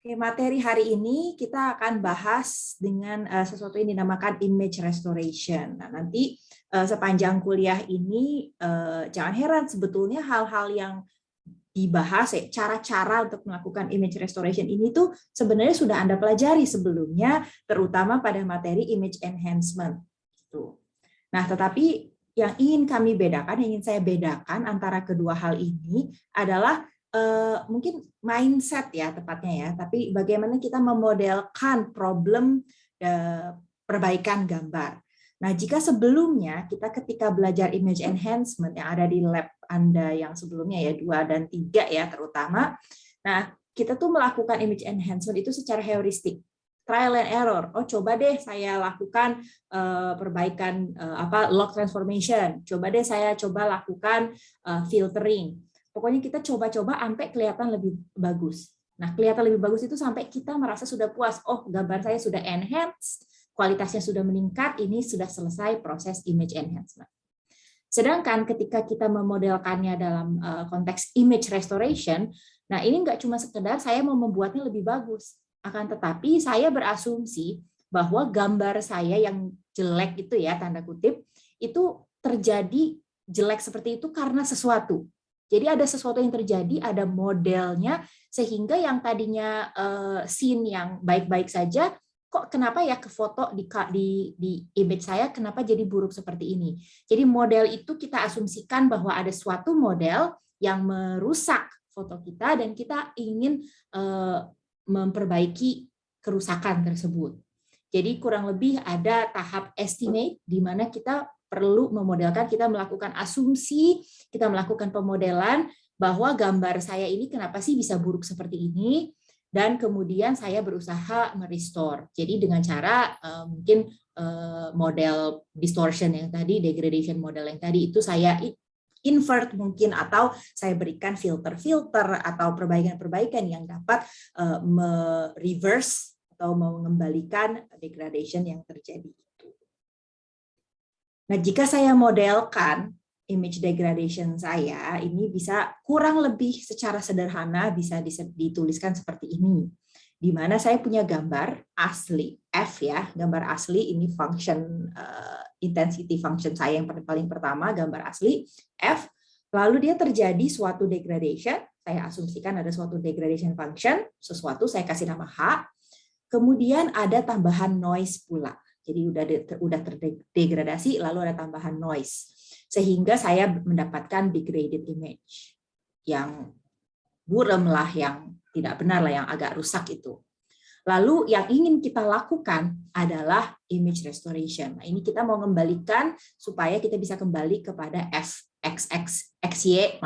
Oke, materi hari ini kita akan bahas dengan sesuatu yang dinamakan image restoration. Nah, nanti sepanjang kuliah ini jangan heran sebetulnya hal-hal yang dibahas cara-cara untuk melakukan image restoration ini tuh sebenarnya sudah Anda pelajari sebelumnya, terutama pada materi image enhancement. Gitu. Nah, tetapi yang ingin saya bedakan antara kedua hal ini adalah mungkin mindset ya tepatnya ya, tapi bagaimana kita memodelkan problem perbaikan gambar. Nah, jika sebelumnya kita ketika belajar image enhancement yang ada di lab Anda yang sebelumnya ya 2 dan 3 ya terutama, nah kita tuh melakukan image enhancement itu secara heuristik, trial and error. Oh, coba deh saya lakukan perbaikan log transformation. Coba deh saya lakukan filtering. Pokoknya kita coba-coba sampai kelihatan lebih bagus. Nah, kelihatan lebih bagus itu sampai kita merasa sudah puas. Oh, gambar saya sudah enhanced, kualitasnya sudah meningkat, ini sudah selesai proses image enhancement. Sedangkan ketika kita memodelkannya dalam konteks image restoration, nah ini nggak cuma sekedar saya mau membuatnya lebih bagus, akan tetapi saya berasumsi bahwa gambar saya yang jelek itu ya, tanda kutip, itu terjadi jelek seperti itu karena sesuatu. Jadi ada sesuatu yang terjadi, ada modelnya, sehingga yang tadinya scene yang baik-baik saja, kok kenapa ya ke foto di image saya, kenapa jadi buruk seperti ini. Jadi model itu kita asumsikan bahwa ada suatu model yang merusak foto kita, dan kita ingin memperbaiki kerusakan tersebut. Jadi kurang lebih ada tahap estimate, di mana kita perlu memodelkan, kita melakukan asumsi, kita melakukan pemodelan bahwa gambar saya ini kenapa sih bisa buruk seperti ini, dan kemudian saya berusaha merestore. Jadi dengan cara mungkin model distortion yang tadi, degradation model yang tadi itu saya invert mungkin, atau saya berikan filter-filter atau perbaikan-perbaikan yang dapat reverse atau mengembalikan degradation yang terjadi. Nah, jika saya modelkan image degradation saya, ini bisa kurang lebih secara sederhana bisa dituliskan seperti ini. Di mana saya punya gambar asli, F ya, gambar asli ini function intensity function saya yang paling pertama, gambar asli F, lalu dia terjadi suatu degradation, saya asumsikan ada suatu degradation function, sesuatu saya kasih nama H, kemudian ada tambahan noise pula. Jadi udah terdegradasi, lalu ada tambahan noise. Sehingga saya mendapatkan degraded image. Yang buram lah, yang tidak benar lah, yang agak rusak itu. Lalu yang ingin kita lakukan adalah image restoration. Nah, ini kita mau mengembalikan supaya kita bisa kembali kepada FXY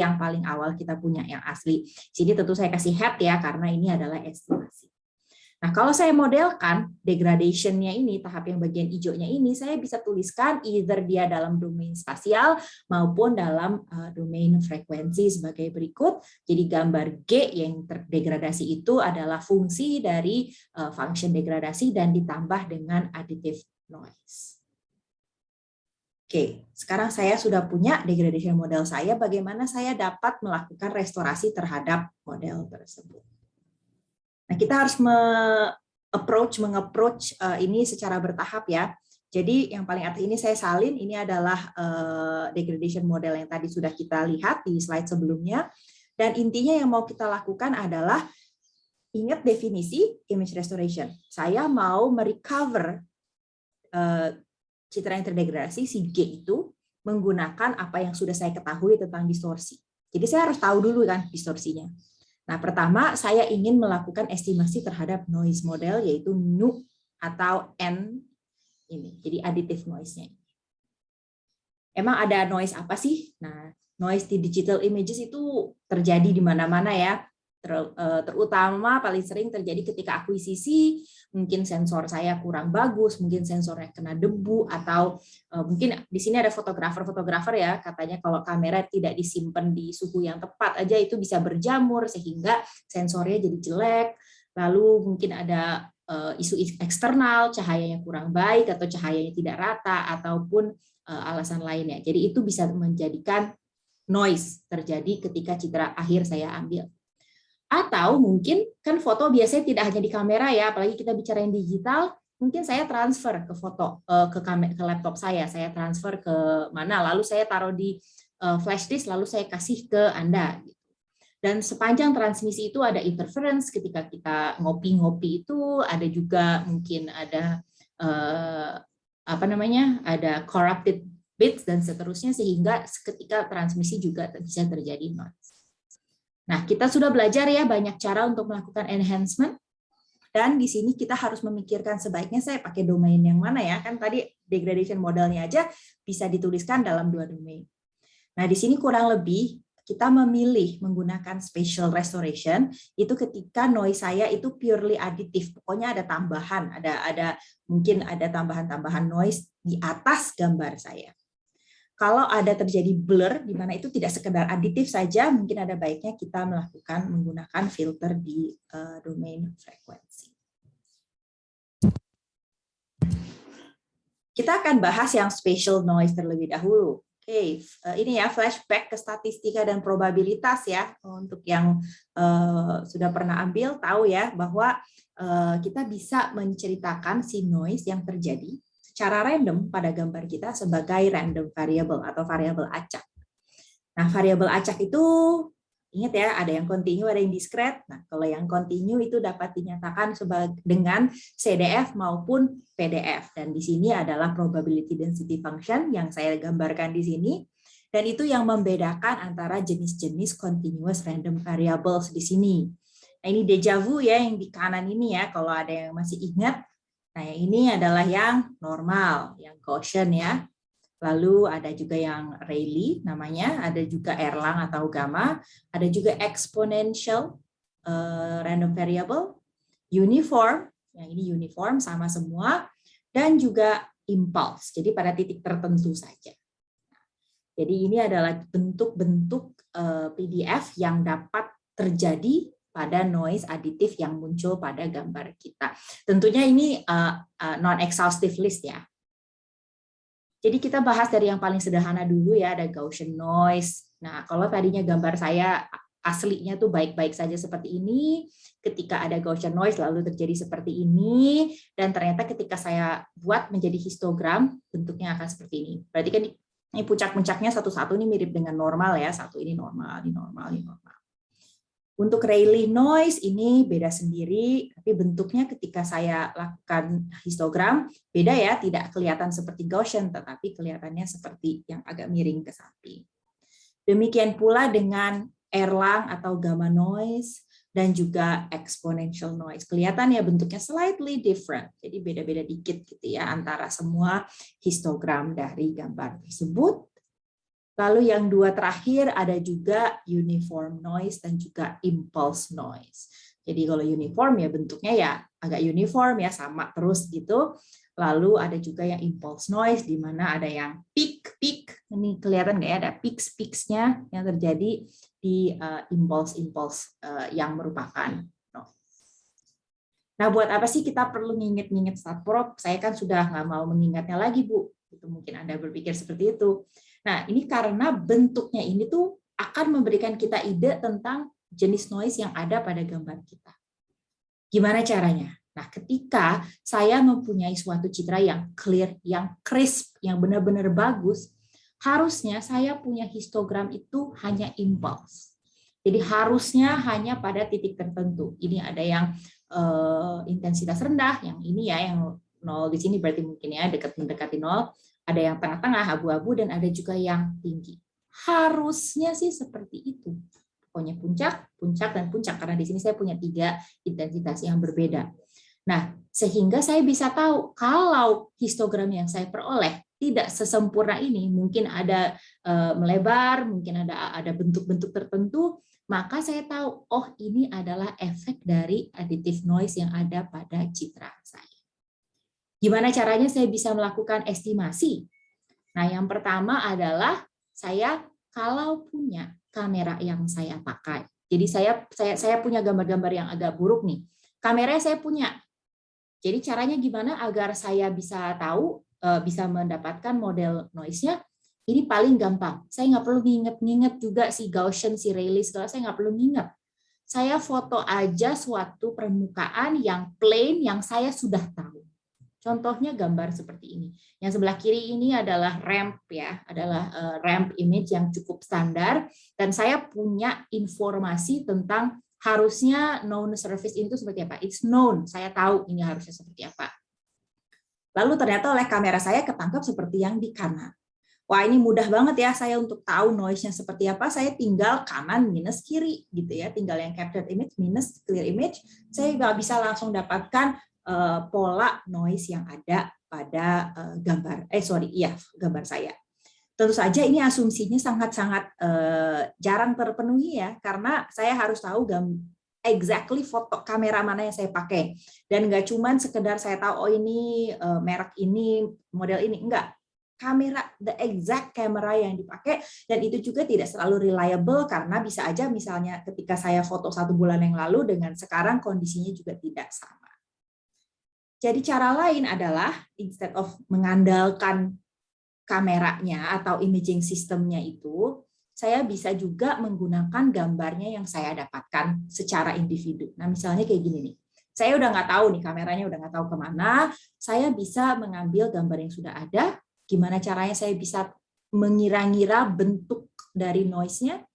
yang paling awal kita punya, yang asli. Sini tentu saya kasih hat ya, karena ini adalah estimasi. Nah, kalau saya modelkan degradation-nya ini, tahap yang bagian hijaunya ini, saya bisa tuliskan either dia dalam domain spasial maupun dalam domain frekuensi sebagai berikut. Jadi gambar G yang terdegradasi itu adalah fungsi dari function degradasi dan ditambah dengan additive noise. Oke, sekarang saya sudah punya degradation model saya, bagaimana saya dapat melakukan restorasi terhadap model tersebut. Nah, kita harus meng-approach ini secara bertahap ya. Jadi yang paling atas ini saya salin, ini adalah degradation model yang tadi sudah kita lihat di slide sebelumnya. Dan intinya yang mau kita lakukan adalah, ingat definisi image restoration. Saya mau merecover citra yang terdegradasi, si G itu, menggunakan apa yang sudah saya ketahui tentang distorsi. Jadi saya harus tahu dulu kan distorsinya. Nah, pertama saya ingin melakukan estimasi terhadap noise model, yaitu NU atau N ini. Jadi additive noise-nya. Emang ada noise apa sih? Nah, noise di digital images itu terjadi di mana-mana ya. Terutama paling sering terjadi ketika akuisisi, mungkin sensor saya kurang bagus, mungkin sensornya kena debu, atau mungkin di sini ada fotografer ya, katanya kalau kamera tidak disimpan di suhu yang tepat aja itu bisa berjamur sehingga sensornya jadi jelek. Lalu mungkin ada isu eksternal, cahayanya kurang baik atau cahayanya tidak rata, ataupun alasan lainnya. Jadi itu bisa menjadikan noise terjadi ketika citra akhir saya ambil. Atau mungkin kan foto biasanya tidak hanya di kamera ya, apalagi kita bicara yang digital, mungkin saya transfer ke foto ke laptop saya transfer ke mana, lalu saya taruh di flash disk, lalu saya kasih ke Anda. Dan sepanjang transmisi itu ada interference ketika kita ngopi-ngopi itu, ada juga mungkin ada ada corrupted bits dan seterusnya, sehingga ketika transmisi juga bisa terjadi noise. Nah, kita sudah belajar ya banyak cara untuk melakukan enhancement, dan di sini kita harus memikirkan sebaiknya saya pakai domain yang mana ya, kan tadi degradation modelnya aja bisa dituliskan dalam 2 domain. Nah, di sini kurang lebih kita memilih menggunakan spatial restoration itu ketika noise saya itu purely additive, pokoknya ada tambahan, mungkin ada tambahan-tambahan noise di atas gambar saya. Kalau ada terjadi blur, di mana itu tidak sekedar aditif saja, mungkin ada baiknya kita menggunakan filter di domain frekuensi. Kita akan bahas yang spatial noise terlebih dahulu. Oke, ini ya flashback ke statistika dan probabilitas ya. Untuk yang sudah pernah ambil tahu ya bahwa kita bisa menceritakan si noise yang terjadi secara random pada gambar kita sebagai random variable atau variabel acak. Nah, variabel acak itu ingat ya, ada yang continue, ada yang discrete. Nah, kalau yang continue itu dapat dinyatakan dengan CDF maupun PDF. Dan di sini adalah probability density function yang saya gambarkan di sini. Dan itu yang membedakan antara jenis-jenis continuous random variables di sini. Nah, ini deja vu ya yang di kanan ini ya, kalau ada yang masih ingat. Nah, yang ini adalah yang normal, yang Gaussian ya. Lalu ada juga yang Rayleigh namanya, ada juga Erlang atau gamma, ada juga exponential random variable, uniform, yang ini uniform sama semua, dan juga impulse, jadi pada titik tertentu saja. Jadi ini adalah bentuk-bentuk PDF yang dapat terjadi pada noise aditif yang muncul pada gambar kita. Tentunya ini non-exhaustive list ya. Jadi kita bahas dari yang paling sederhana dulu ya, ada Gaussian noise. Nah, kalau tadinya gambar saya aslinya tuh baik-baik saja seperti ini, ketika ada Gaussian noise lalu terjadi seperti ini, dan ternyata ketika saya buat menjadi histogram, bentuknya akan seperti ini. Berarti kan ini puncak-puncaknya satu-satu ini mirip dengan normal ya, satu ini normal, ini normal, ini normal. Untuk Rayleigh noise ini beda sendiri, tapi bentuknya ketika saya lakukan histogram beda ya, tidak kelihatan seperti Gaussian, tetapi kelihatannya seperti yang agak miring ke samping. Demikian pula dengan Erlang atau gamma noise dan juga exponential noise. Kelihatan ya bentuknya slightly different, jadi beda-beda dikit gitu ya antara semua histogram dari gambar tersebut. Lalu yang dua terakhir ada juga uniform noise dan juga impulse noise. Jadi kalau uniform ya bentuknya ya agak uniform ya, sama terus gitu. Lalu ada juga yang impulse noise di mana ada yang peak. Ini kelihatan nggak ya, ada peaks-peaks-nya yang terjadi di impulse yang merupakan noise. Nah, buat apa sih kita perlu nginget-nginget StatPro? Saya kan sudah nggak mau mengingatnya lagi, Bu. Itu mungkin Anda berpikir seperti itu. Nah, ini karena bentuknya ini tuh akan memberikan kita ide tentang jenis noise yang ada pada gambar kita. Gimana caranya? Nah, ketika saya mempunyai suatu citra yang clear, yang crisp, yang benar-benar bagus, harusnya saya punya histogram itu hanya impulse. Jadi harusnya hanya pada titik tertentu. Ini ada yang intensitas rendah, yang ini ya, yang 0 di sini berarti mungkin ya mendekati 0. Ada yang tengah-tengah, abu-abu, dan ada juga yang tinggi. Harusnya sih seperti itu. Pokoknya puncak, dan puncak. Karena di sini saya punya 3 intensitas yang berbeda. Nah, sehingga saya bisa tahu kalau histogram yang saya peroleh tidak sesempurna ini, mungkin ada melebar, mungkin ada bentuk-bentuk tertentu, maka saya tahu, oh ini adalah efek dari additive noise yang ada pada citra saya. Gimana caranya saya bisa melakukan estimasi? Nah, yang pertama adalah saya kalau punya kamera yang saya pakai. Jadi saya punya gambar-gambar yang agak buruk nih. Kameranya saya punya. Jadi caranya gimana agar saya bisa tahu, bisa mendapatkan model noise-nya? Ini paling gampang. Saya nggak perlu nginget-nginget juga si Gaussian, si Rayleigh, segala saya nggak perlu nginget. saya foto aja suatu permukaan yang plain yang saya sudah tahu. Contohnya gambar seperti ini. Yang sebelah kiri ini adalah ramp ya, adalah ramp image yang cukup standar, dan saya punya informasi tentang harusnya known surface itu seperti apa. It's known, saya tahu ini harusnya seperti apa. Lalu ternyata oleh kamera saya ketangkap seperti yang di kanan. Wah, ini mudah banget ya saya untuk tahu noise-nya seperti apa. Saya tinggal kanan minus kiri gitu ya. Tinggal yang captured image minus clear image. Saya bisa langsung dapatkan pola noise yang ada pada gambar gambar saya. Tentu saja ini asumsinya sangat-sangat jarang terpenuhi ya, karena saya harus tahu exactly foto kamera mana yang saya pakai, dan nggak cuman sekedar saya tahu oh ini merek ini, model ini, enggak. Kamera, the exact kamera yang dipakai, dan itu juga tidak selalu reliable karena bisa aja misalnya ketika saya foto 1 bulan yang lalu dengan sekarang kondisinya juga tidak sama. Jadi cara lain adalah instead of mengandalkan kameranya atau imaging sistemnya itu, saya bisa juga menggunakan gambarnya yang saya dapatkan secara individu. Nah, misalnya kayak gini nih. Saya udah nggak tahu nih kameranya, udah nggak tahu kemana. Saya bisa mengambil gambar yang sudah ada. Gimana caranya saya bisa mengira-ngira bentuk dari noise-nya?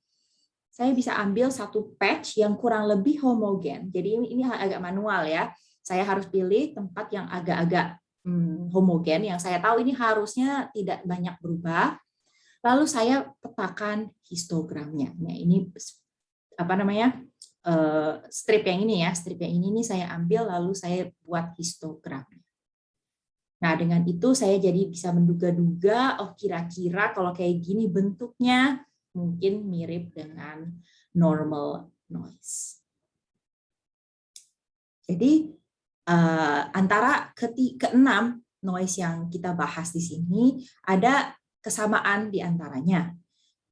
Saya bisa ambil satu patch yang kurang lebih homogen. Jadi ini agak manual ya. Saya harus pilih tempat yang agak-agak homogen, yang saya tahu ini harusnya tidak banyak berubah. Lalu saya petakan histogramnya. Nah, ini apa namanya? Strip yang ini ya, strip yang ini saya ambil lalu saya buat histogramnya. Nah, dengan itu saya jadi bisa menduga-duga, oh kira-kira kalau kayak gini bentuknya mungkin mirip dengan normal noise. Jadi antara keenam noise yang kita bahas di sini ada kesamaan di antaranya.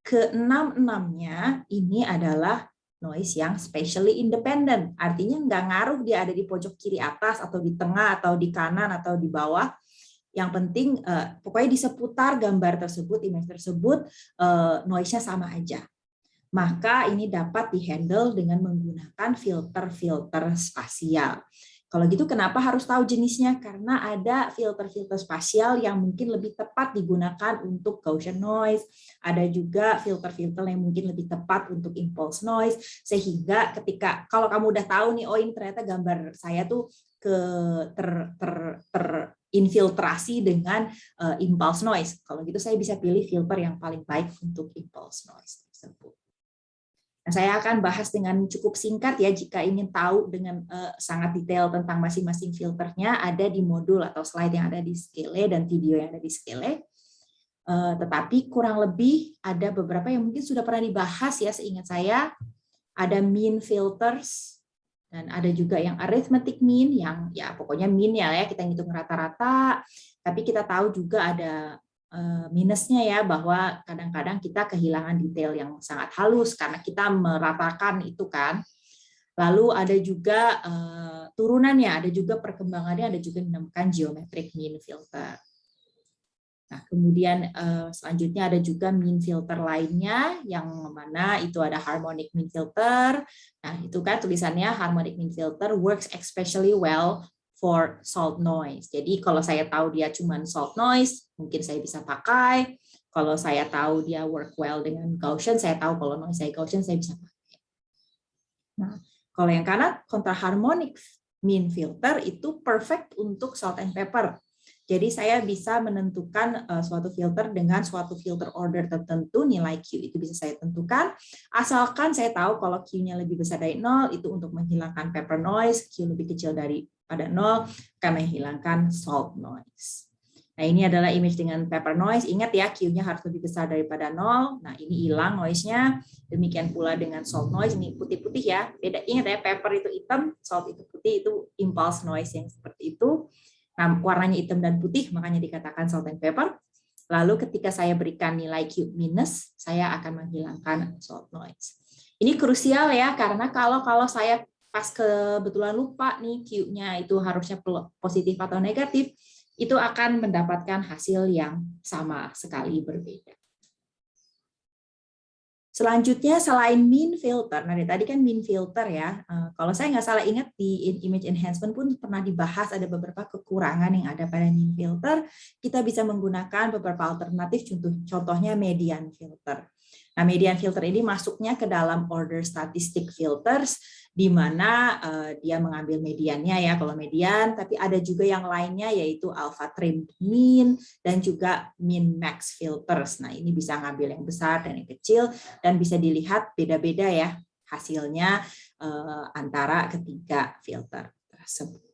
Keenam-enamnya ini adalah noise yang spatially independent. Artinya nggak ngaruh dia ada di pojok kiri atas atau di tengah atau di kanan atau di bawah. Yang penting pokoknya di seputar gambar tersebut, image tersebut, noise-nya sama aja. Maka ini dapat dihandle dengan menggunakan filter-filter spasial. Kalau gitu kenapa harus tahu jenisnya? Karena ada filter-filter spasial yang mungkin lebih tepat digunakan untuk Gaussian noise. Ada juga filter-filter yang mungkin lebih tepat untuk impulse noise. Sehingga ketika kalau kamu udah tahu nih, oh ini ternyata gambar saya tuh terinfiltrasi dengan impulse noise. Kalau gitu saya bisa pilih filter yang paling baik untuk impulse noise tersebut. Nah, saya akan bahas dengan cukup singkat ya, jika ingin tahu dengan sangat detail tentang masing-masing filternya, ada di modul atau slide yang ada di Skele dan video yang ada di Skele. Tetapi kurang lebih ada beberapa yang mungkin sudah pernah dibahas ya, seingat saya. Ada mean filters, dan ada juga yang arithmetic mean, yang ya pokoknya mean ya, kita ngitung rata-rata, tapi kita tahu juga ada minusnya ya, bahwa kadang-kadang kita kehilangan detail yang sangat halus karena kita meratakan itu kan. Lalu ada juga turunannya, ada juga perkembangannya, ada juga yang dinamakan geometric mean filter. Nah, kemudian selanjutnya ada juga mean filter lainnya, yang mana itu ada harmonic mean filter. Nah, itu kan tulisannya harmonic mean filter works especially well for salt noise. Jadi kalau saya tahu dia cuma salt noise, mungkin saya bisa pakai. Kalau saya tahu dia work well dengan Gaussian, saya tahu kalau noise saya Gaussian, saya bisa pakai. Nah, kalau yang kanan, contra harmonic mean filter itu perfect untuk salt and pepper. Jadi saya bisa menentukan suatu filter dengan suatu filter order tertentu, nilai Q itu bisa saya tentukan, asalkan saya tahu kalau Q-nya lebih besar dari 0, itu untuk menghilangkan pepper noise, Q lebih kecil daripada 0, akan menghilangkan salt noise. Nah, ini adalah image dengan pepper noise. Ingat ya, Q-nya harus lebih besar daripada 0. Nah, ini hilang noise-nya. Demikian pula dengan salt noise, ini putih-putih ya. Beda, ingat ya, pepper itu hitam, salt itu putih, itu impulse noise yang seperti itu. Nah, warnanya hitam dan putih, makanya dikatakan salt and pepper. Lalu ketika saya berikan nilai Q minus, saya akan menghilangkan salt noise. Ini krusial ya, karena kalau saya pas kebetulan lupa nih Q-nya itu harusnya positif atau negatif, itu akan mendapatkan hasil yang sama sekali berbeda. Selanjutnya selain mean filter, nah tadi kan mean filter ya, kalau saya nggak salah ingat di image enhancement pun pernah dibahas ada beberapa kekurangan yang ada pada mean filter, kita bisa menggunakan beberapa alternatif, contohnya median filter. Nah, median filter ini masuknya ke dalam order statistic filters, di mana dia mengambil mediannya ya kalau median, tapi ada juga yang lainnya yaitu alpha trimmed mean dan juga min max filters. Nah, ini bisa ngambil yang besar dan yang kecil dan bisa dilihat beda-beda ya hasilnya antara ketiga filter tersebut.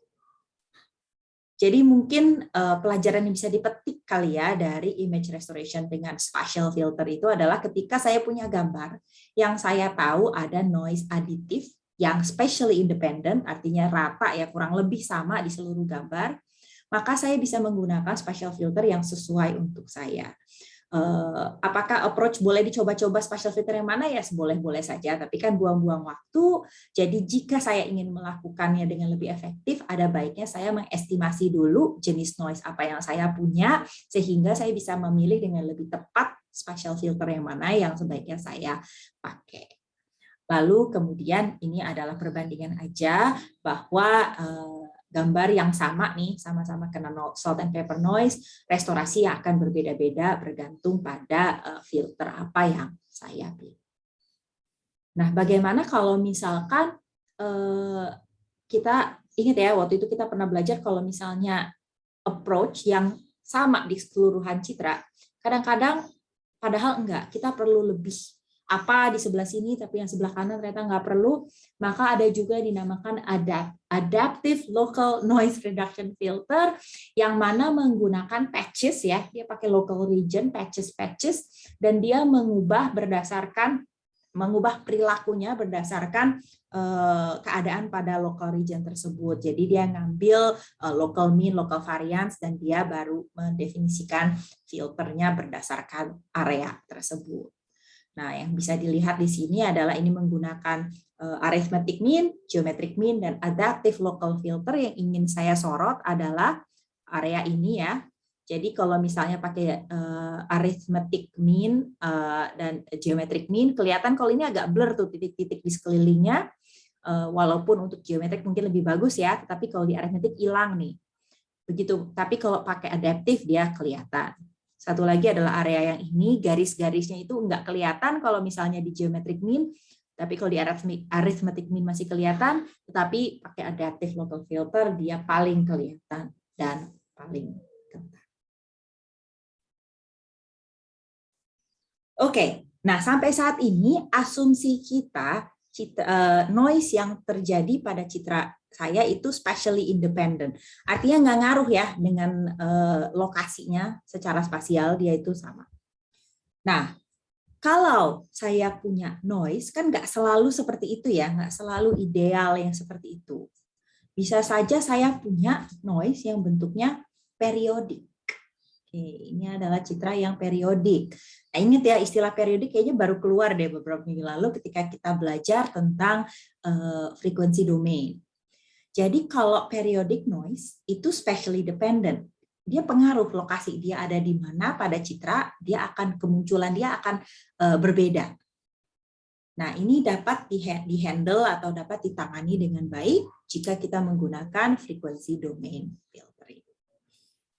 Jadi mungkin pelajaran yang bisa dipetik kali ya dari image restoration dengan spatial filter itu adalah ketika saya punya gambar yang saya tahu ada noise aditif yang spatially independent, artinya rata ya kurang lebih sama di seluruh gambar, maka saya bisa menggunakan spatial filter yang sesuai untuk saya. Apakah approach boleh dicoba-coba spatial filter yang mana ya, boleh-boleh saja, tapi kan buang-buang waktu. Jadi jika saya ingin melakukannya dengan lebih efektif, ada baiknya saya mengestimasi dulu jenis noise apa yang saya punya, sehingga saya bisa memilih dengan lebih tepat spatial filter yang mana yang sebaiknya saya pakai. Lalu kemudian ini adalah perbandingan aja bahwa gambar yang sama nih, sama-sama kena salt and pepper noise, restorasi yang akan berbeda-beda bergantung pada filter apa yang saya pilih. Nah, bagaimana kalau misalkan kita ingat ya, waktu itu kita pernah belajar kalau misalnya approach yang sama di keseluruhan citra, kadang-kadang padahal enggak, kita perlu lebih apa di sebelah sini, tapi yang sebelah kanan ternyata nggak perlu, maka ada juga dinamakan adaptive local noise reduction filter, yang mana menggunakan patches ya, dia pakai local region, patches, dan dia mengubah perilakunya berdasarkan keadaan pada local region tersebut. Jadi dia ngambil local mean, local variance, dan dia baru mendefinisikan filternya berdasarkan area tersebut. Nah, yang bisa dilihat di sini adalah ini menggunakan arithmetic mean, geometric mean, dan adaptive local filter. Yang ingin saya sorot adalah area ini ya. Jadi kalau misalnya pakai arithmetic mean dan geometric mean, kelihatan kalau ini agak blur tuh titik-titik di sekelilingnya. Walaupun untuk geometrik mungkin lebih bagus ya, tapi kalau di arithmetic hilang nih. Begitu. Tapi kalau pakai adaptive dia kelihatan. Satu lagi adalah area yang ini, garis-garisnya itu nggak kelihatan kalau misalnya di geometric mean, tapi kalau di arithmetic mean masih kelihatan, tetapi pakai adaptive local filter dia paling kelihatan dan paling ketat. Oke, nah sampai saat ini asumsi kita noise yang terjadi pada citra saya itu spatially independent. Artinya nggak ngaruh ya dengan lokasinya secara spasial, dia itu sama. Nah, kalau saya punya noise, kan nggak selalu seperti itu ya, nggak selalu ideal yang seperti itu. Bisa saja saya punya noise yang bentuknya periodik. Oke, ini adalah citra yang periodik. Nah, ingat ya, istilah periodik kayaknya baru keluar deh beberapa minggu lalu ketika kita belajar tentang frekuensi domain. Jadi kalau periodic noise itu spatially dependent. Dia pengaruh lokasi dia ada di mana pada citra, dia akan kemunculan dia akan berbeda. Nah, ini dapat di-handle atau dapat ditangani dengan baik jika kita menggunakan frekuensi domain filtering.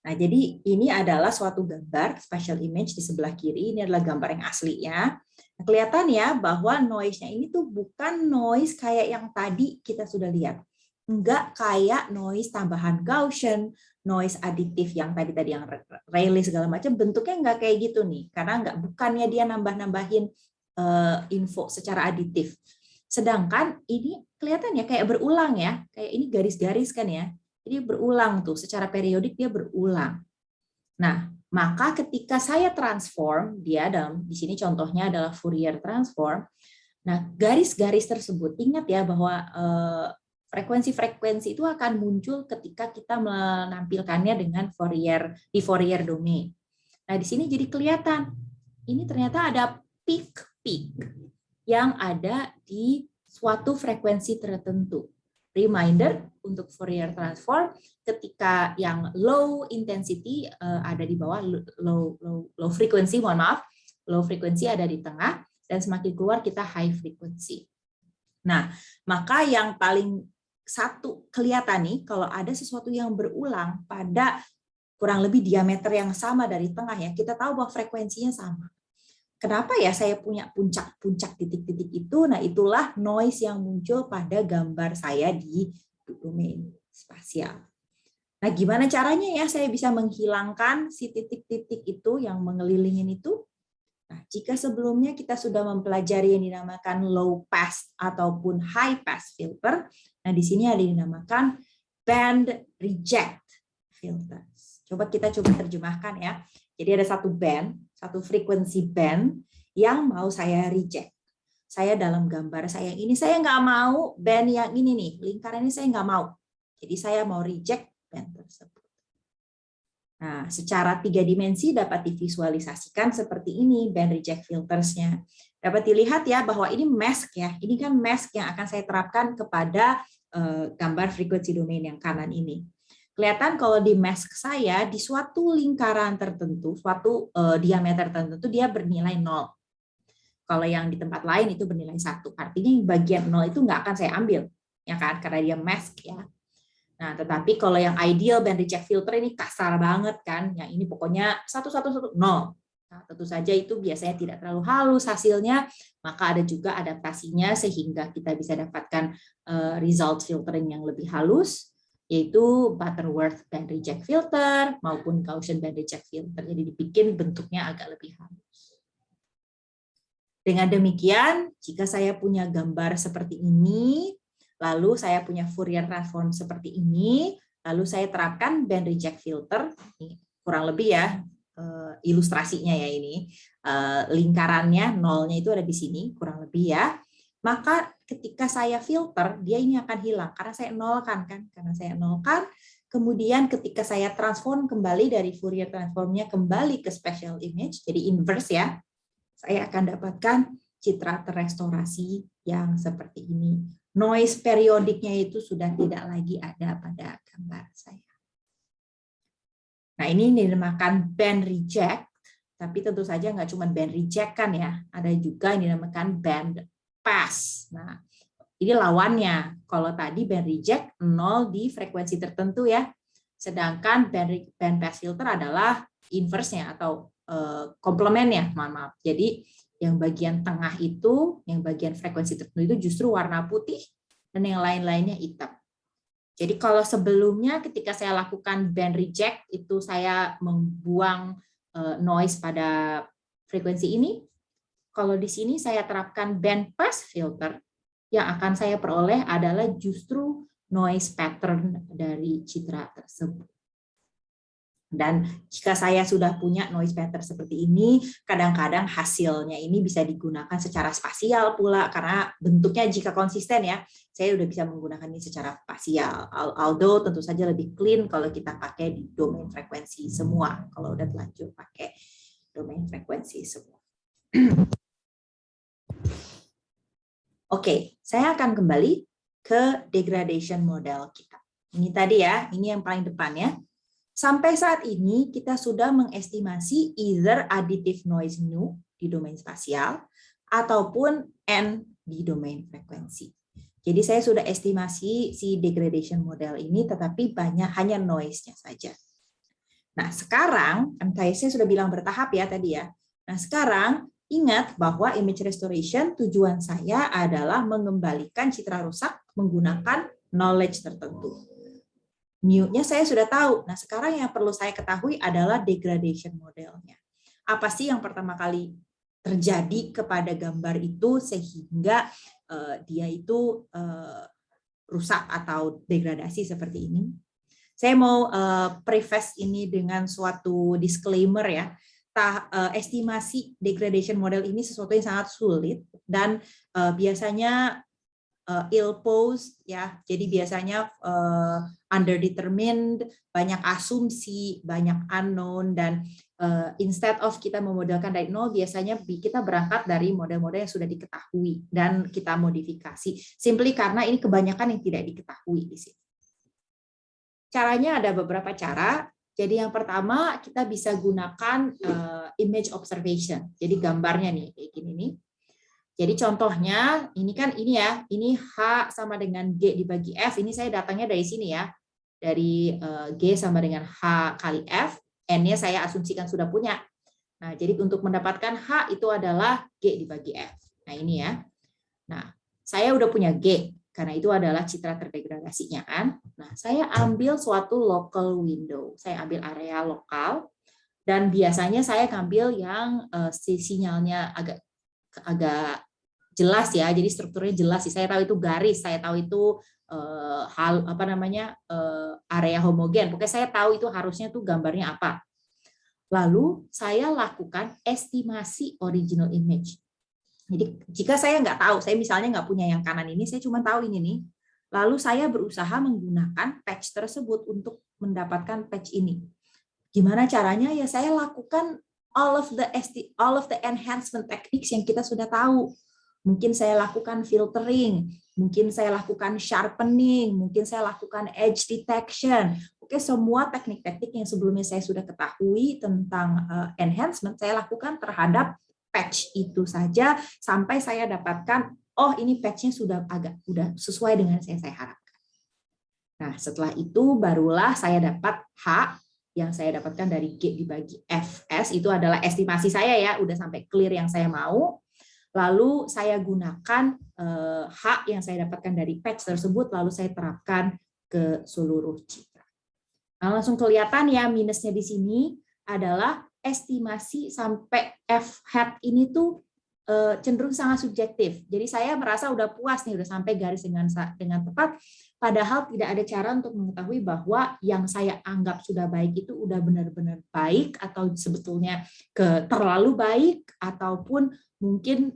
Nah, jadi ini adalah suatu gambar spatial image di sebelah kiri, ini adalah gambar yang aslinya. Nah, kelihatan ya bahwa noise-nya ini tuh bukan noise kayak yang tadi kita sudah lihat. Enggak kayak noise tambahan Gaussian, noise aditif yang tadi yang Rayleigh segala macam, bentuknya enggak kayak gitu nih, karena bukannya dia nambah-nambahin info secara aditif. Sedangkan ini kelihatannya kayak berulang ya, kayak ini garis-garis kan ya, jadi berulang tuh, secara periodik dia berulang. Nah, maka ketika saya transform dia di sini contohnya adalah Fourier transform. Nah, garis-garis tersebut ingat ya bahwa frekuensi-frekuensi itu akan muncul ketika kita menampilkannya dengan Fourier domain. Nah, di sini jadi kelihatan ini ternyata ada peak yang ada di suatu frekuensi tertentu. Reminder untuk Fourier transform, ketika yang low intensity ada di bawah, low frequency, mohon maaf, low frequency ada di tengah, dan semakin keluar kita high frequency. Nah, maka yang paling satu kelihatan nih, kalau ada sesuatu yang berulang pada kurang lebih diameter yang sama dari tengah ya, kita tahu bahwa frekuensinya sama. Kenapa ya saya punya puncak-puncak titik-titik itu? Nah, itulah noise yang muncul pada gambar saya di domain spasial. Nah, gimana caranya ya saya bisa menghilangkan si titik-titik itu yang mengelilingin itu? Nah, jika sebelumnya kita sudah mempelajari yang dinamakan low pass ataupun high pass filter, nah di sini ada yang dinamakan band reject filters. Coba terjemahkan ya. Jadi ada satu band, satu frekuensi band yang mau saya reject. Saya dalam gambar saya ini, saya nggak mau band yang ini nih, lingkaran ini saya nggak mau. Jadi saya mau reject band tersebut. Nah, secara 3 dimensi dapat divisualisasikan seperti ini band reject filtersnya. Dapat dilihat ya bahwa ini mask ya. Ini kan mask yang akan saya terapkan kepada gambar frekuensi domain yang kanan ini. Kelihatan kalau di mask saya di suatu lingkaran tertentu, suatu diameter tertentu dia bernilai 0. Kalau yang di tempat lain itu bernilai 1. Artinya yang bagian 0 itu nggak akan saya ambil, ya kan? Karena dia mask ya. Nah, tetapi kalau yang ideal band reject filter ini kasar banget kan, yang ini pokoknya 1, 1, 1, 0. Nah, tentu saja itu biasanya tidak terlalu halus hasilnya, maka ada juga adaptasinya sehingga kita bisa dapatkan result filtering yang lebih halus, yaitu Butterworth band reject filter maupun Gaussian band reject filter. Jadi dibikin bentuknya agak lebih halus. Dengan demikian, jika saya punya gambar seperti ini, lalu saya punya Fourier transform seperti ini, lalu saya terapkan band reject filter, ini kurang lebih ya ilustrasinya ya ini, lingkarannya nolnya itu ada di sini kurang lebih ya, maka ketika saya filter dia ini akan hilang karena saya nolkan kan, kemudian ketika saya transform kembali dari Fourier transformnya kembali ke spatial image, jadi inverse ya, saya akan dapatkan citra terestorasi yang seperti ini. Noise periodiknya itu sudah tidak lagi ada pada gambar saya. Nah, ini dinamakan band reject, tapi tentu saja nggak cuma band reject kan ya, ada juga yang dinamakan band pass. Nah, ini lawannya. Kalau tadi band reject 0 di frekuensi tertentu ya, sedangkan band pass filter adalah inverse-nya atau komplemennya, maaf. Jadi yang bagian tengah itu, yang bagian frekuensi tertentu itu justru warna putih dan yang lain-lainnya hitam. Jadi kalau sebelumnya ketika saya lakukan band reject itu saya membuang noise pada frekuensi ini, kalau di sini saya terapkan band pass filter, yang akan saya peroleh adalah justru noise pattern dari citra tersebut. Dan jika saya sudah punya noise pattern seperti ini, kadang-kadang hasilnya ini bisa digunakan secara spasial pula, karena bentuknya jika konsisten ya, saya sudah bisa menggunakan ini secara spasial. Although tentu saja lebih clean kalau kita pakai di domain frekuensi semua, kalau udah terlanjur pakai domain frekuensi semua. Oke, saya akan kembali ke degradation model kita. Ini tadi ya, ini yang paling depan ya. Sampai saat ini kita sudah mengestimasi either additive noise nu di domain spasial ataupun N di domain frekuensi. Jadi saya sudah estimasi si degradation model ini, tetapi hanya noise-nya saja. Nah sekarang, kan saya sudah bilang bertahap ya tadi ya. Nah sekarang ingat bahwa image restoration tujuan saya adalah mengembalikan citra rusak menggunakan knowledge tertentu. New-nya saya sudah tahu. Nah, sekarang yang perlu saya ketahui adalah degradation modelnya. Apa sih yang pertama kali terjadi kepada gambar itu sehingga dia itu rusak atau degradasi seperti ini? Saya mau preface ini dengan suatu disclaimer ya. Estimasi degradation model ini sesuatu yang sangat sulit dan biasanya ill-posed ya, jadi biasanya underdetermined, banyak asumsi, banyak unknown, dan instead of kita memodelkan dari nol, biasanya kita berangkat dari model-model yang sudah diketahui dan kita modifikasi, simply karena ini kebanyakan yang tidak diketahui di sini. Caranya ada beberapa cara. Jadi yang pertama kita bisa gunakan image observation. Jadi gambarnya nih kayak gini nih. Jadi contohnya ini kan ini ya, ini H sama dengan G dibagi F, ini saya datangnya dari sini ya. Dari G sama dengan H kali F, N-nya saya asumsikan sudah punya. Nah, jadi untuk mendapatkan H itu adalah G dibagi F. Nah, ini ya. Nah, saya udah punya G, karena itu adalah citra terdegradasinya kan. Nah, saya ambil suatu local window. Saya ambil area lokal, dan biasanya saya ambil yang sinyalnya agak jelas ya, jadi strukturnya jelas sih. Saya tahu itu garis, saya tahu itu area homogen. Pokoknya saya tahu itu harusnya tuh gambarnya apa. Lalu saya lakukan estimasi original image. Jadi jika saya nggak tahu, saya misalnya nggak punya yang kanan ini, saya cuma tahu ini nih. Lalu saya berusaha menggunakan patch tersebut untuk mendapatkan patch ini. Gimana caranya? Ya saya lakukan all of the enhancement techniques yang kita sudah tahu. Mungkin saya lakukan filtering, mungkin saya lakukan sharpening, mungkin saya lakukan edge detection. Oke, semua teknik-teknik yang sebelumnya saya sudah ketahui tentang enhancement, saya lakukan terhadap patch itu saja sampai saya dapatkan, oh ini patch-nya sudah sesuai dengan yang saya harapkan. Nah, setelah itu barulah saya dapat H yang saya dapatkan dari G dibagi Fs, itu adalah estimasi saya ya, udah sampai clear yang saya mau. Lalu saya gunakan H yang saya dapatkan dari patch tersebut, lalu saya terapkan ke seluruh citra. Nah, langsung kelihatan ya minusnya di sini adalah estimasi sampai F hat ini tuh cenderung sangat subjektif. Jadi saya merasa udah puas nih, udah sampai garis dengan tepat, padahal tidak ada cara untuk mengetahui bahwa yang saya anggap sudah baik itu udah benar-benar baik atau sebetulnya terlalu baik ataupun mungkin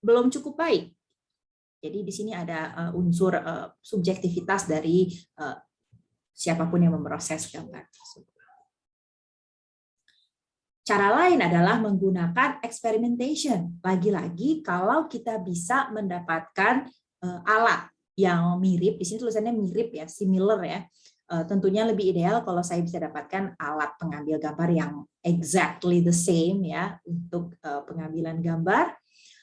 belum cukup baik. Jadi di sini ada unsur subjektivitas dari siapapun yang memproses gambar tersebut. Cara lain adalah menggunakan experimentation. Lagi-lagi kalau kita bisa mendapatkan alat yang mirip, di sini tulisannya mirip ya, similar ya. Tentunya lebih ideal kalau saya bisa dapatkan alat pengambil gambar yang exactly the same ya untuk pengambilan gambar.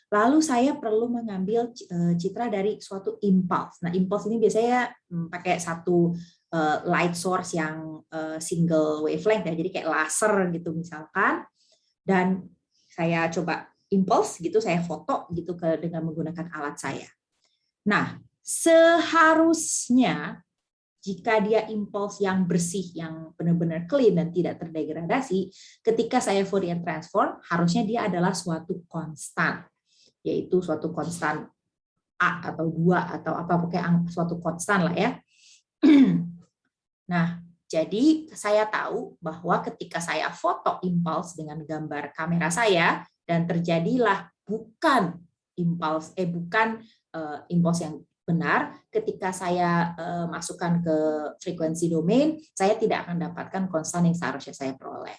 Lalu saya perlu mengambil citra dari suatu impulse. Nah, impulse ini biasanya pakai satu light source yang single wavelength ya, jadi kayak laser gitu misalkan. Dan saya coba impulse gitu, saya foto gitu dengan menggunakan alat saya. Nah, seharusnya jika dia impulse yang bersih, yang benar-benar clean dan tidak terdegradasi, ketika saya Fourier transform, harusnya dia adalah suatu konstan, yaitu suatu konstan A atau 2 atau apa, pokoknya suatu konstan lah ya. Nah, jadi saya tahu bahwa ketika saya foto impulse dengan gambar kamera saya dan terjadilah bukan impulse yang benar, ketika saya masukkan ke frekuensi domain, saya tidak akan dapatkan konstan yang seharusnya saya peroleh.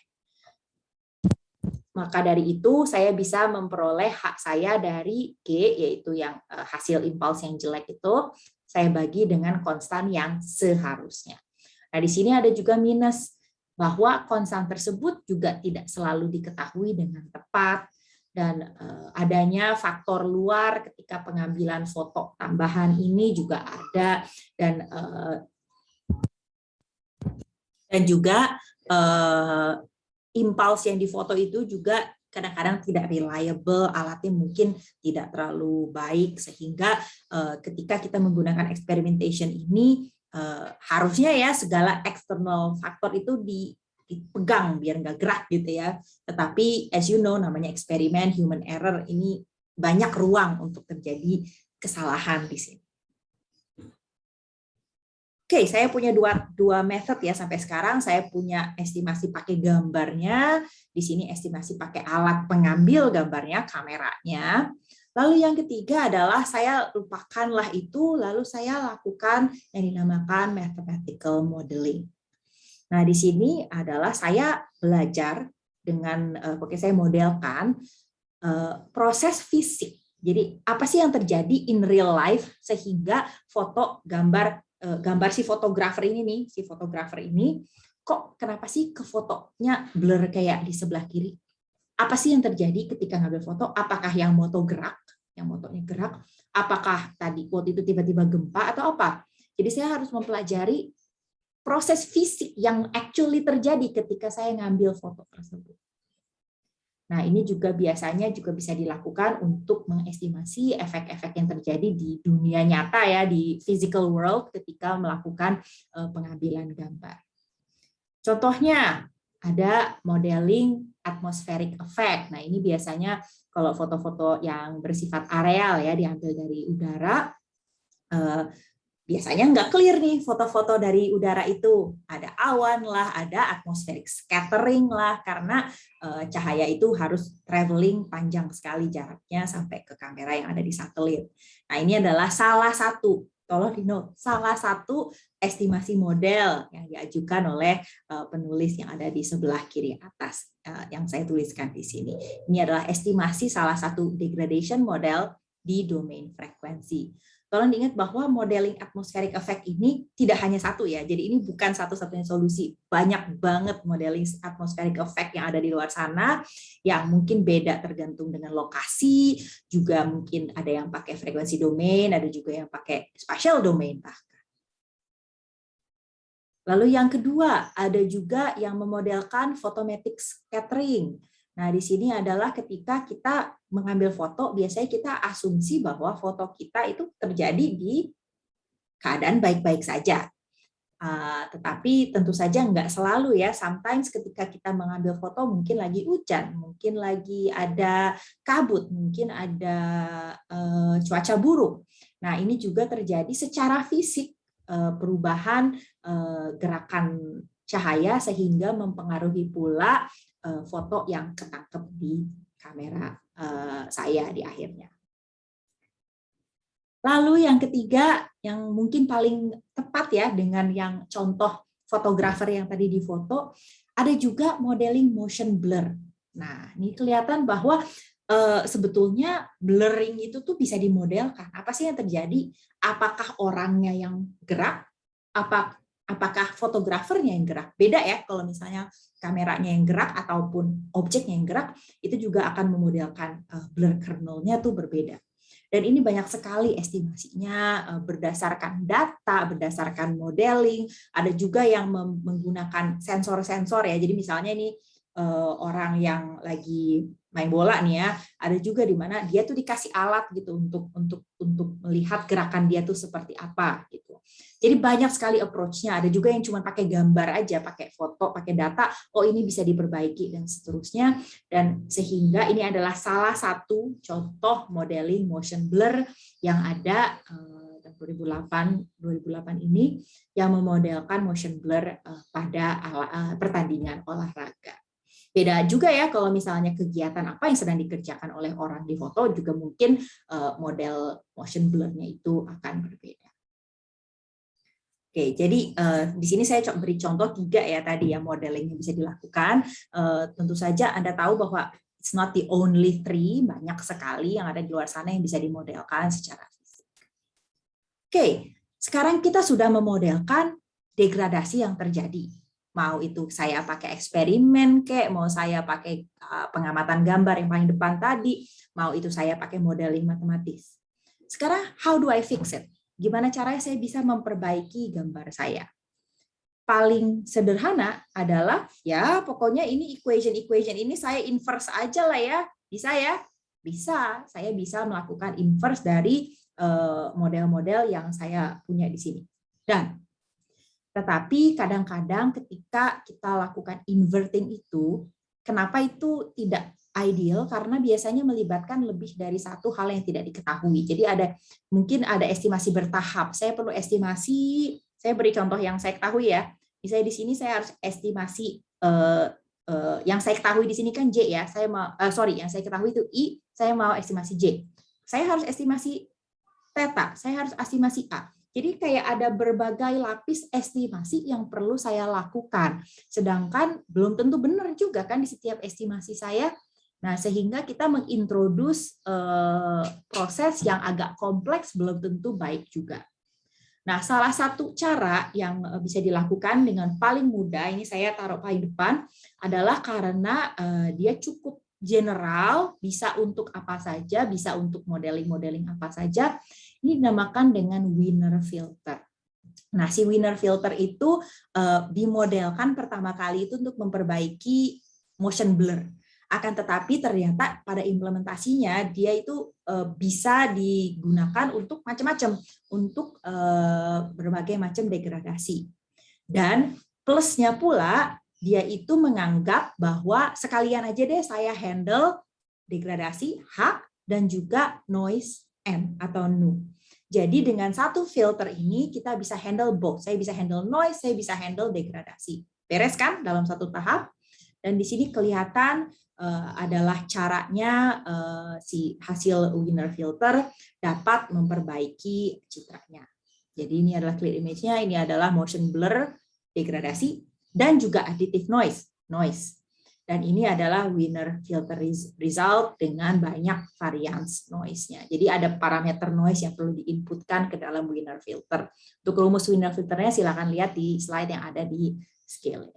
Maka dari itu saya bisa memperoleh hak saya dari G, yaitu yang hasil impulse yang jelek itu, saya bagi dengan konstan yang seharusnya. Nah, di sini ada juga minus, bahwa konstan tersebut juga tidak selalu diketahui dengan tepat, dan adanya faktor luar ketika pengambilan foto tambahan ini juga ada, dan juga impulse yang difoto itu juga kadang-kadang tidak reliable, alatnya mungkin tidak terlalu baik, sehingga ketika kita menggunakan experimentation ini harusnya ya segala external faktor itu dipegang biar nggak gerak gitu ya. Tetapi as you know, namanya eksperimen, human error, ini banyak ruang untuk terjadi kesalahan di sini. Oke, saya punya dua method ya sampai sekarang. Saya punya estimasi pakai gambarnya, di sini estimasi pakai alat pengambil gambarnya, kameranya. Lalu yang ketiga adalah saya lupakanlah itu, lalu saya lakukan yang dinamakan mathematical modeling. Nah, di sini adalah saya belajar dengan, oke, saya modelkan proses fisik. Jadi apa sih yang terjadi in real life sehingga gambar si fotografer ini kok kenapa sih ke fotonya blur kayak di sebelah kiri? apa sih yang terjadi ketika ngambil foto? Apakah yang moto gerak, yang motonya gerak? Apakah tadi waktu itu tiba-tiba gempa atau apa? Jadi saya harus mempelajari proses fisik yang actually terjadi ketika saya ngambil foto tersebut. Nah, ini juga biasanya juga bisa dilakukan untuk mengestimasi efek-efek yang terjadi di dunia nyata ya, di physical world ketika melakukan pengambilan gambar. Contohnya ada modeling atmospheric effect. Nah, ini biasanya kalau foto-foto yang bersifat areal ya, diambil dari udara, biasanya nggak clear nih foto-foto dari udara itu. Ada awan lah, ada atmospheric scattering lah, karena cahaya itu harus traveling panjang sekali jaraknya sampai ke kamera yang ada di satelit. Nah, ini adalah salah satu, tolong di-note, salah satu estimasi model yang diajukan oleh penulis yang ada di sebelah kiri atas yang saya tuliskan di sini. Ini adalah estimasi salah satu degradation model di domain frekuensi. Tolong diingat bahwa modeling atmospheric effect ini tidak hanya satu ya, jadi ini bukan satu-satunya solusi. Banyak banget modeling atmospheric effect yang ada di luar sana, yang mungkin beda tergantung dengan lokasi, juga mungkin ada yang pakai frekuensi domain, ada juga yang pakai spatial domain bahkan. Lalu yang kedua, ada juga yang memodelkan photometric scattering. Nah, di sini adalah ketika kita mengambil foto, biasanya kita asumsi bahwa foto kita itu terjadi di keadaan baik-baik saja. Tetapi tentu saja nggak selalu ya. Sometimes ketika kita mengambil foto mungkin lagi hujan, mungkin lagi ada kabut, mungkin ada cuaca buruk. Nah, ini juga terjadi secara fisik, perubahan gerakan cahaya sehingga mempengaruhi pula foto yang ketangkep di kamera saya di akhirnya. Lalu yang ketiga, yang mungkin paling tepat ya dengan yang contoh fotografer yang tadi difoto, ada juga modeling motion blur. Nah, ini kelihatan bahwa sebetulnya blurring itu tuh bisa dimodelkan. Apa sih yang terjadi? Apakah orangnya yang gerak? Apakah fotografernya yang gerak? Beda ya kalau misalnya kameranya yang gerak ataupun objeknya yang gerak, itu juga akan memodelkan blur kernelnya tuh berbeda. Dan ini banyak sekali estimasinya berdasarkan data, berdasarkan modeling. Ada juga yang menggunakan sensor-sensor ya. Jadi misalnya ini orang yang lagi main bola nih ya, ada juga di mana dia tuh dikasih alat gitu untuk melihat gerakan dia tuh seperti apa gitu. Jadi banyak sekali approach-nya. Ada juga yang cuma pakai gambar aja, pakai foto, pakai data. Oh, ini bisa diperbaiki dan seterusnya. Dan sehingga ini adalah salah satu contoh modeling motion blur yang ada 2008 ini yang memodelkan motion blur pada pertandingan olahraga. Beda juga ya kalau misalnya kegiatan apa yang sedang dikerjakan oleh orang di foto juga mungkin model motion blur-nya itu akan berbeda. Oke, jadi di sini saya beri contoh 3 ya tadi ya modeling yang bisa dilakukan. Tentu saja Anda tahu bahwa it's not the only 3, banyak sekali yang ada di luar sana yang bisa dimodelkan secara fisik. Oke, sekarang kita sudah memodelkan degradasi yang terjadi. Mau itu saya pakai eksperimen kek, mau saya pakai pengamatan gambar yang paling depan tadi, mau itu saya pakai modeling matematis. Sekarang how do I fix it? Gimana caranya saya bisa memperbaiki gambar saya? Paling sederhana adalah ya pokoknya ini equation ini saya inverse aja lah ya. Bisa ya? Bisa. Saya bisa melakukan inverse dari model-model yang saya punya di sini. Tetapi kadang-kadang ketika kita lakukan inverting itu, kenapa itu tidak ideal? Karena biasanya melibatkan lebih dari satu hal yang tidak diketahui. Jadi mungkin ada estimasi bertahap. Saya perlu estimasi, saya beri contoh yang saya ketahui ya. Misalnya di sini saya harus estimasi yang saya ketahui di sini kan J ya. Yang saya ketahui itu I, saya mau estimasi J. Saya harus estimasi theta, saya harus estimasi A. Jadi kayak ada berbagai lapis estimasi yang perlu saya lakukan. Sedangkan belum tentu benar juga kan di setiap estimasi saya. Nah, sehingga kita mengintroduce proses yang agak kompleks belum tentu baik juga. Nah, salah satu cara yang bisa dilakukan dengan paling mudah, ini saya taruh paling depan, adalah karena dia cukup general, bisa untuk apa saja, bisa untuk modeling-modeling apa saja. Ini dinamakan dengan winner filter. Nah, si winner filter itu dimodelkan pertama kali itu untuk memperbaiki motion blur. Akan tetapi ternyata pada implementasinya dia itu bisa digunakan untuk macam-macam, untuk berbagai macam degradasi. Dan plusnya pula, dia itu menganggap bahwa sekalian aja deh saya handle degradasi H dan juga noise N atau NU. Jadi dengan satu filter ini kita bisa handle both. Saya bisa handle noise, saya bisa handle degradasi. Beres kan dalam satu tahap? Dan di sini kelihatan adalah caranya si hasil winner filter dapat memperbaiki citranya. Jadi ini adalah clear image-nya, ini adalah motion blur, degradasi, dan juga additive noise. Dan ini adalah winner filter result dengan banyak varians noise-nya. Jadi ada parameter noise yang perlu diinputkan ke dalam winner filter. Untuk rumus winner filternya silakan lihat di slide yang ada di scale.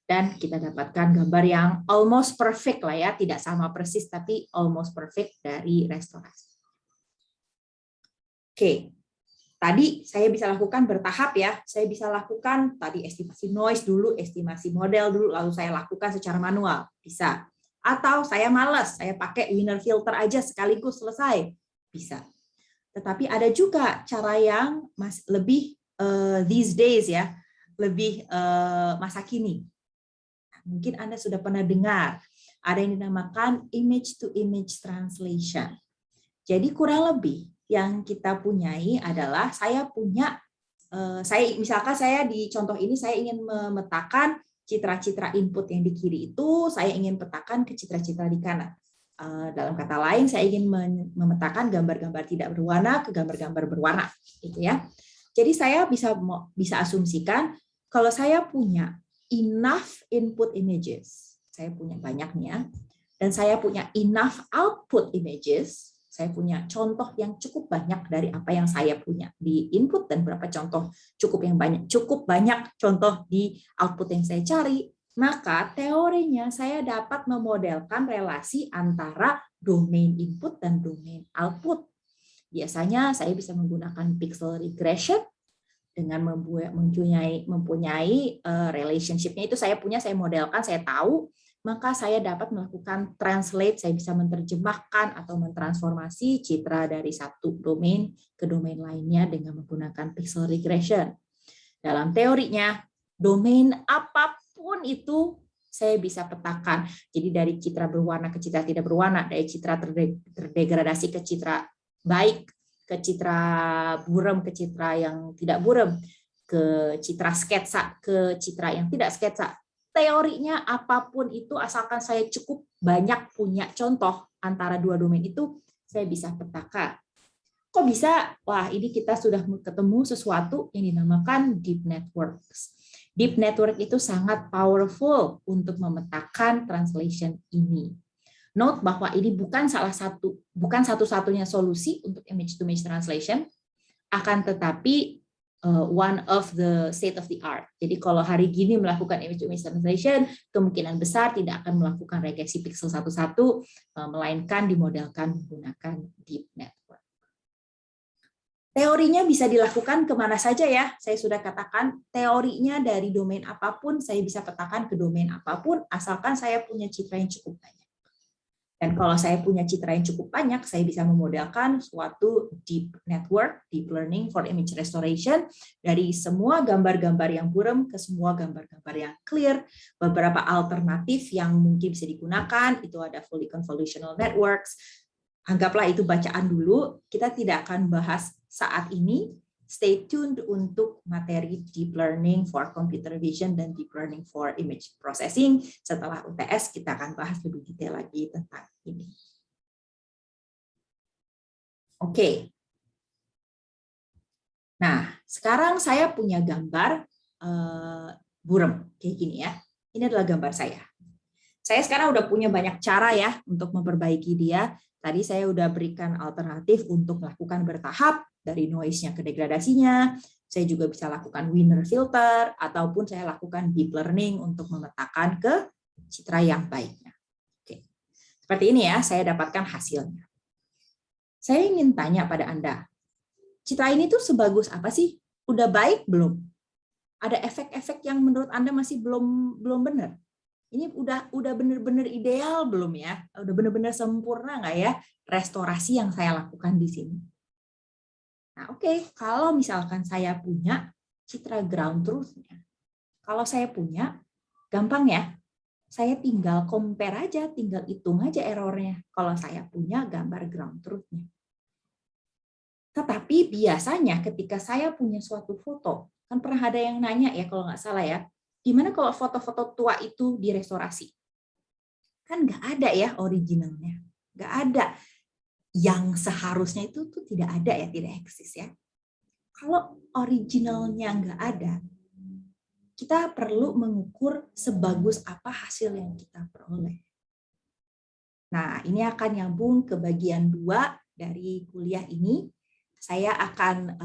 Dan kita dapatkan gambar yang almost perfect lah ya, tidak sama persis tapi almost perfect dari restorasi. Oke. Tadi saya bisa lakukan bertahap ya. Saya bisa lakukan tadi estimasi noise dulu, estimasi model dulu, lalu saya lakukan secara manual. Bisa. Atau saya malas, saya pakai winner filter aja sekaligus selesai. Bisa. Tetapi ada juga cara yang lebih these days ya, lebih masa kini. Mungkin Anda sudah pernah dengar, ada yang dinamakan image to image translation. Jadi kurang lebih yang kita punyai adalah misalkan saya di contoh ini saya ingin memetakan citra-citra input yang di kiri itu saya ingin petakan ke citra-citra di kanan. Dalam kata lain saya ingin memetakan gambar-gambar tidak berwarna ke gambar-gambar berwarna, gitu ya. Jadi saya bisa asumsikan kalau saya punya enough input images, saya punya banyaknya, dan saya punya enough output images. Saya punya contoh yang cukup banyak dari apa yang saya punya di input dan berapa contoh cukup banyak contoh di output yang saya cari, maka teorinya saya dapat memodelkan relasi antara domain input dan domain output. Biasanya saya bisa menggunakan pixel regression dengan mempunyai relationship-nya itu saya modelkan, saya tahu, maka saya dapat melakukan translate, saya bisa menerjemahkan atau mentransformasi citra dari satu domain ke domain lainnya dengan menggunakan pixel regression. Dalam teorinya, domain apapun itu saya bisa petakan. Jadi dari citra berwarna ke citra tidak berwarna, dari citra terdegradasi ke citra baik, ke citra buram ke citra yang tidak buram, ke citra sketsa ke citra yang tidak sketsa. Teorinya apapun itu asalkan saya cukup banyak punya contoh antara dua domain itu, saya bisa petakan. Kok bisa? Wah, ini kita sudah ketemu sesuatu yang dinamakan deep networks. Deep network itu sangat powerful untuk memetakan translation ini. Note bahwa ini bukan satu-satunya solusi untuk image to image translation, akan tetapi one of the state of the art. Jadi kalau hari gini melakukan image to image translation, kemungkinan besar tidak akan melakukan regresi pixel satu-satu, melainkan dimodelkan menggunakan deep network. Teorinya bisa dilakukan kemana saja ya. Saya sudah katakan teorinya dari domain apapun, saya bisa petakan ke domain apapun, asalkan saya punya citra yang cukup banyak. Dan kalau saya punya citra yang cukup banyak, saya bisa memodelkan suatu deep network, deep learning for image restoration, dari semua gambar-gambar yang buram ke semua gambar-gambar yang clear. Beberapa alternatif yang mungkin bisa digunakan, itu ada fully convolutional networks. Anggaplah itu bacaan dulu, kita tidak akan bahas saat ini. Stay tuned untuk materi deep learning for computer vision dan deep learning for image processing. Setelah UTS kita akan bahas lebih detail lagi tentang ini. Oke. Nah, sekarang saya punya gambar buram kayak gini ya. Ini adalah gambar saya. Saya sekarang udah punya banyak cara ya untuk memperbaiki dia. Tadi saya udah berikan alternatif untuk melakukan bertahap dari noise-nya ke degradasinya. Saya juga bisa lakukan winner filter ataupun saya lakukan deep learning untuk memetakan ke citra yang baiknya. Oke. Seperti ini ya, saya dapatkan hasilnya. Saya ingin tanya pada Anda, citra ini tuh sebagus apa sih? Udah baik belum? Ada efek-efek yang menurut Anda masih belum benar? Ini udah benar-benar ideal belum ya? Udah benar-benar sempurna nggak ya restorasi yang saya lakukan di sini? Nah, oke, kalau misalkan saya punya citra ground truth-nya, kalau saya punya, gampang ya, saya tinggal compare aja, tinggal hitung aja errornya kalau saya punya gambar ground truth-nya. Tetapi biasanya ketika saya punya suatu foto, kan pernah ada yang nanya ya kalau nggak salah ya, gimana kalau foto-foto tua itu direstorasi? Kan nggak ada ya originalnya. Nggak ada. Yang seharusnya itu tuh tidak ada ya, tidak eksis ya. Kalau originalnya nggak ada, kita perlu mengukur sebagus apa hasil yang kita peroleh. Nah, ini akan nyambung ke bagian 2 dari kuliah ini. Saya akan